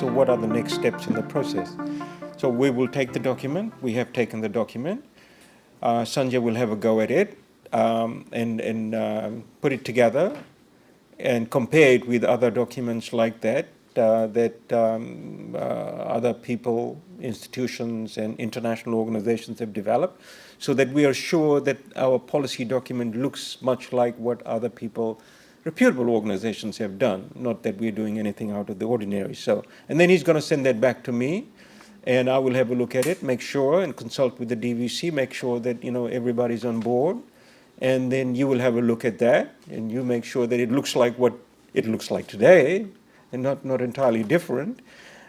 So what are the next steps in the process? So we will take the document. We have taken the document. Sanjay will have a go at it and put it together and compare it with other documents like that other people, institutions, and international organizations have developed, so that we are sure that our policy document looks much like what other people, reputable organizations, have done, not that we're doing anything out of the ordinary. So, and then he's going to send that back to me, and I will have a look at it, make sure, and consult with the DVC, make sure that everybody's on board, and then you will have a look at that, and you make sure that it looks like what it looks like today, and not entirely different.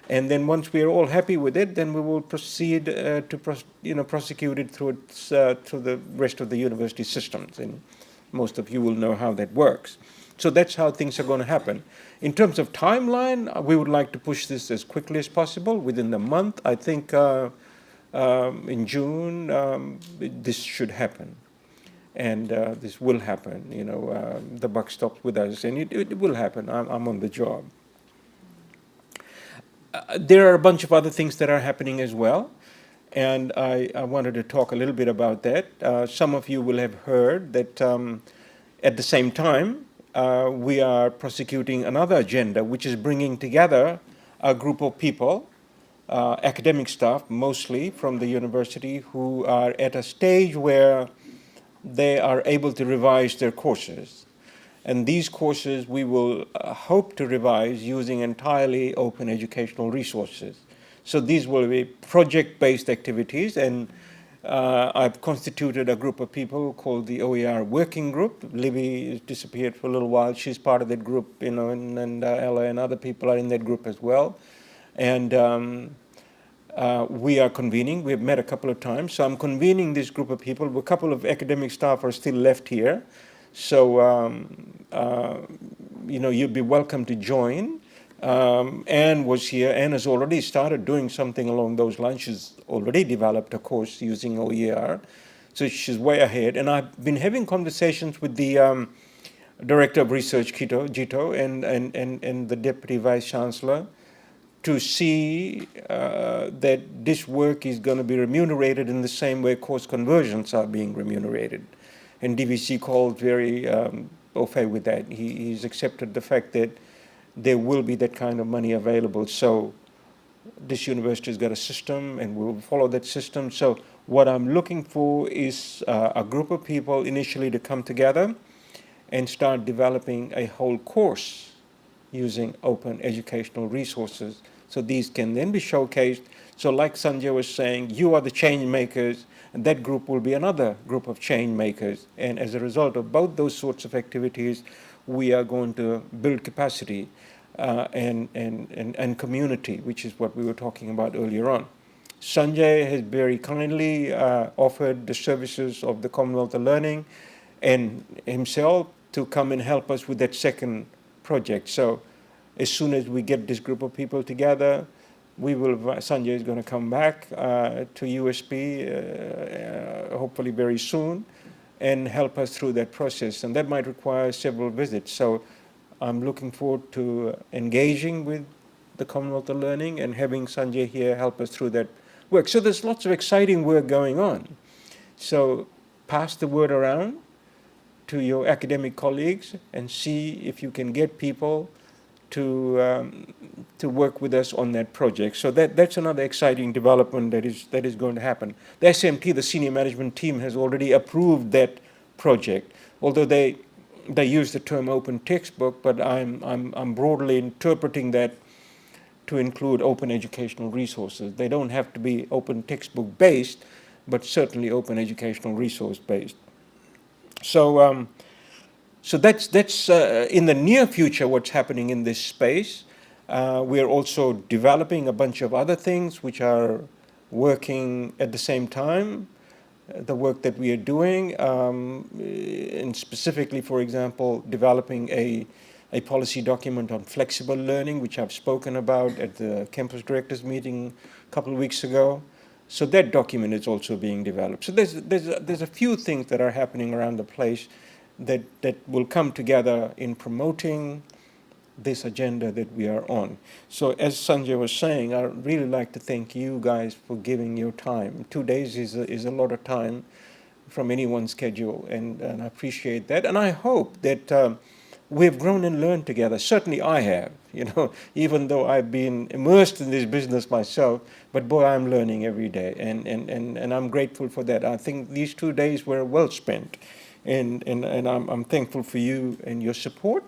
And then once we are all happy with it, then we will proceed to prosecute it through the rest of the university systems. And most of you will know how that works. So that's how things are going to happen. In terms of timeline, we would like to push this as quickly as possible, within the month. I think in June, this should happen. And this will happen. The buck stops with us, and it will happen. I'm on the job. There are a bunch of other things that are happening as well, and I wanted to talk a little bit about that. Some of you will have heard that at the same time, we are prosecuting another agenda, which is bringing together a group of people, academic staff mostly from the university, who are at a stage where they are able to revise their courses. And these courses we will hope to revise using entirely open educational resources. So these will be project-based activities, and I've constituted a group of people called the OER Working Group. Libby has disappeared for a little while. She's part of that group, and Ella and other people are in that group as well. And we are convening. We've met a couple of times. So I'm convening this group of people. A couple of academic staff are still left here. So, you'd be welcome to join. Anne was here. Anne has already started doing something along those lines. She's already developed a course using OER. So she's way ahead. And I've been having conversations with the Director of Research, Jito, and the Deputy Vice Chancellor to see that this work is going to be remunerated in the same way course conversions are being remunerated. And DVC called very au fait with that. He's accepted the fact that there will be that kind of money available. So this university has got a system, and we'll follow that system. So what I'm looking for is a group of people initially to come together and start developing a whole course using open educational resources. So these can then be showcased. So like Sanjay was saying, you are the change makers, and that group will be another group of change makers. And as a result of both those sorts of activities, we are going to build capacity and community, which is what we were talking about earlier on. Sanjay has very kindly offered the services of the Commonwealth of Learning and himself to come and help us with that second project. So as soon as we get this group of people together, Sanjay is going to come back to USP, hopefully very soon, and help us through that process. And that might require several visits. So I'm looking forward to engaging with the Commonwealth of Learning and having Sanjay here help us through that work. So there's lots of exciting work going on. So pass the word around to your academic colleagues and see if you can get people to work with us on that project. So that's another exciting development that is going to happen. The SMT, the senior management team, has already approved that project, although they use the term open textbook, but I'm broadly interpreting that to include open educational resources. They don't have to be open textbook based, but certainly open educational resource based. So so that's in the near future what's happening in this space. We are also developing a bunch of other things which are working at the same time. The work that we are doing, and specifically, for example, developing a policy document on flexible learning, which I've spoken about at the campus directors meeting a couple of weeks ago. So that document is also being developed. So there's a few things that are happening around the place that will come together in promoting this agenda that we are on. So as Sanjay was saying, I really like to thank you guys for giving your time. 2 days is a lot of time from anyone's schedule, and I appreciate that. And I hope that we've grown and learned together. Certainly I have, even though I've been immersed in this business myself, but boy, I'm learning every day, and I'm grateful for that. I think these 2 days were well spent, and I'm thankful for you and your support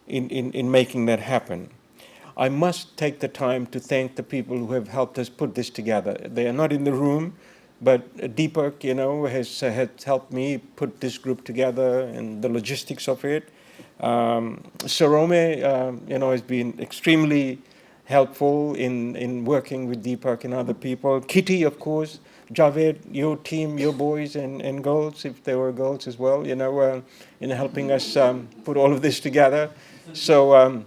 in making that happen. I must take the time to thank the people who have helped us put this together. They are not in the room, but Deepak, has helped me put this group together and the logistics of it. Sarome, has been extremely helpful in working with Deepak and other people. Kitty, of course, Javed, your team, your boys and girls, if there were girls as well, in helping us put all of this together. So,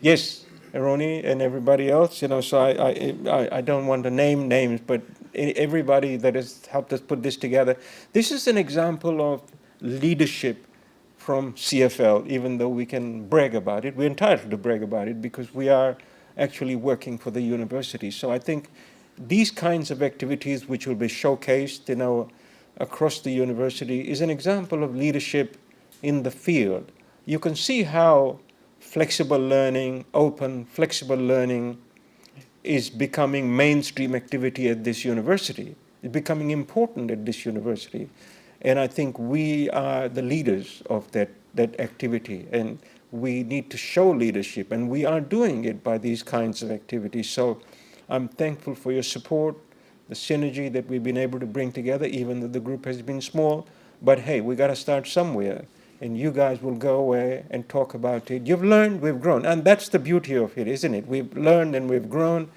yes, Roni and everybody else, so I don't want to name names, but everybody that has helped us put this together. This is an example of leadership from CFL, even though we can brag about it. We're entitled to brag about it because we are actually working for the university. So I think these kinds of activities which will be showcased, across the university is an example of leadership in the field. You can see how flexible learning, open, flexible learning is becoming mainstream activity at this university. It's becoming important at this university. And I think we are the leaders of that activity. And we need to show leadership. And we are doing it by these kinds of activities. So I'm thankful for your support, the synergy that we've been able to bring together, even though the group has been small. But hey, we got to start somewhere. And you guys will go away and talk about it. You've learned, we've grown. And that's the beauty of it, isn't it? We've learned and we've grown.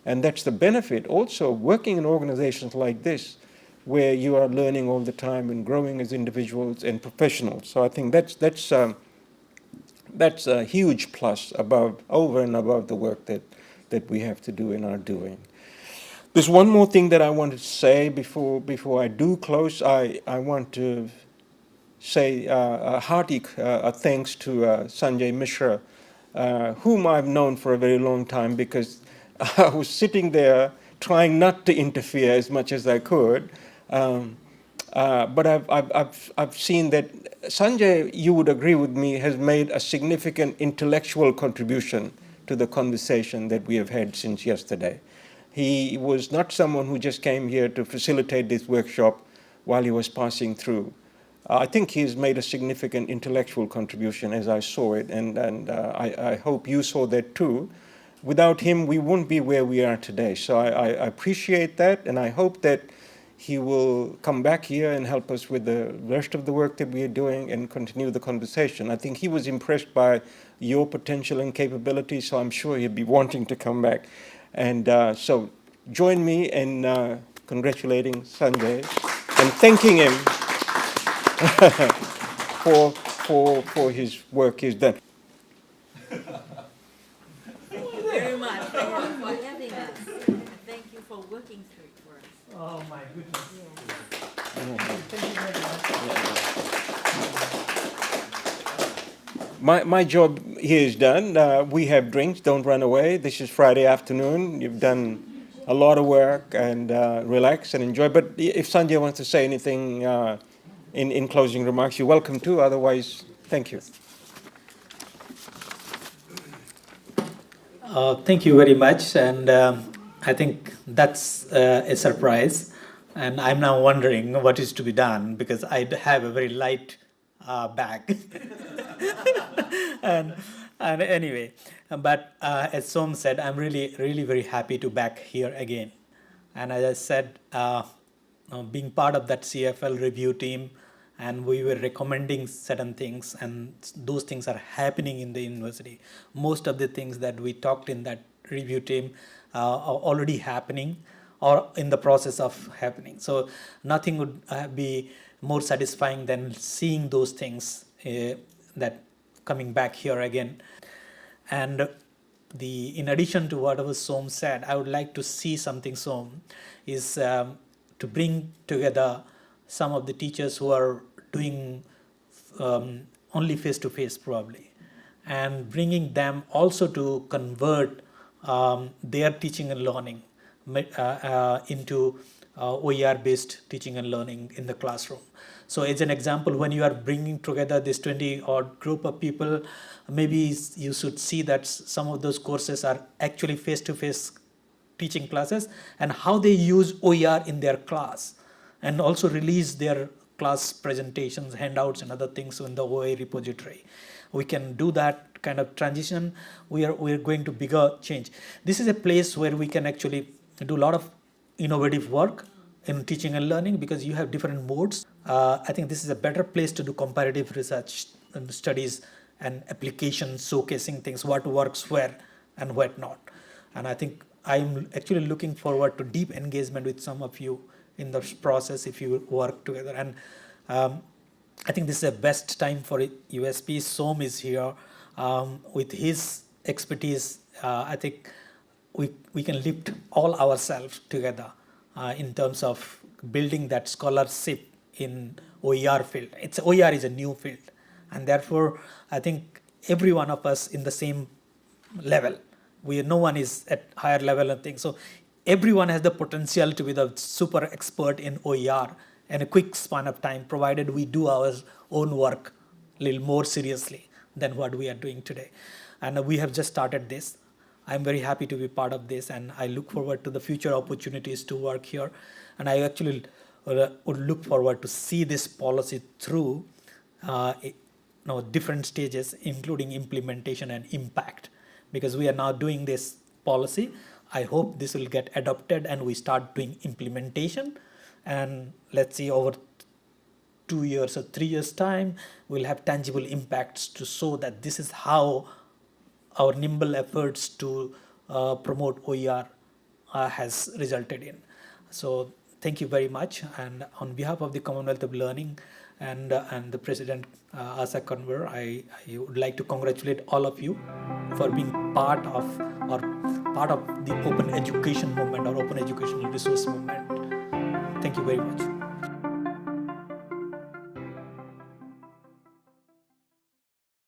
And that's the benefit also working in organizations like this, where you are learning all the time and growing as individuals and professionals. So I think that's a huge plus over and above the work that we have to do and are doing. There's one more thing that I wanted to say before I do close. I want to say a hearty thanks to Sanjay Mishra, whom I've known for a very long time, because I was sitting there trying not to interfere as much as I could. But I've seen that Sanjay, you would agree with me, has made a significant intellectual contribution to the conversation that we have had since yesterday. He was not someone who just came here to facilitate this workshop while he was passing through. I think he's made a significant intellectual contribution as I saw it, and I hope you saw that too. Without him, we wouldn't be where we are today. So I appreciate that, and I hope that he will come back here and help us with the rest of the work that we are doing and continue the conversation. I think he was impressed by your potential and capability, so I'm sure he'll be wanting to come back. And so join me in congratulating Sanjay and thanking him for his work he's done. Thank you very much for having us. And thank you for working through it for us. Oh my goodness. Yeah. Thank you very much. My job here is done. We have drinks, don't run away. This is Friday afternoon. You've done a lot of work, and relax and enjoy. But if Sanjay wants to say anything in closing remarks, you're welcome to. Otherwise, thank you. Thank you very much, and I think that's a surprise. And I'm now wondering what is to be done, because I have a very light bag. and anyway, but as Som said, I'm really very happy to back here again. And as I said, being part of that CFL review team, and we were recommending certain things, and those things are happening in the university. Most of the things that we talked in that review team are already happening or in the process of happening. So nothing would be more satisfying than seeing those things that coming back here again. And in addition to whatever Som said, I would like to see something, Som, is to bring together some of the teachers who are doing only face-to-face probably, and bringing them also to convert their teaching and learning into OER-based teaching and learning in the classroom. So as an example, when you are bringing together this 20-odd group of people, maybe you should see that some of those courses are actually face-to-face teaching classes, and how they use OER in their class, and also release their class presentations, handouts, and other things in the OER repository. We can do that kind of transition. We are going to bigger change. This is a place where we can actually do a lot of innovative work in teaching and learning, because you have different modes. I think this is a better place to do comparative research and studies and applications, showcasing things, what works where and what not. And I think I'm actually looking forward to deep engagement with some of you in the process if you work together. And I think this is the best time for USP. Som is here with his expertise. I think we can lift all ourselves together in terms of building that scholarship in OER field. OER is a new field, and therefore I think every one of us in the same level. No one is at higher level and things. So everyone has the potential to be the super expert in OER in a quick span of time, provided we do our own work a little more seriously than what we are doing today. And we have just started this. I'm very happy to be part of this, and I look forward to the future opportunities to work here. And I actually would look forward to see this policy through different stages, including implementation and impact. Because we are now doing this policy, I hope this will get adopted and we start doing implementation. And let's see, over 2 years or 3 years' time, we'll have tangible impacts to show that this is how our nimble efforts to promote OER has resulted in. So thank you very much. And on behalf of the Commonwealth of Learning and the President, Asa Conver, I would like to congratulate all of you for being part of the open education movement or open educational resource movement. Thank you very much.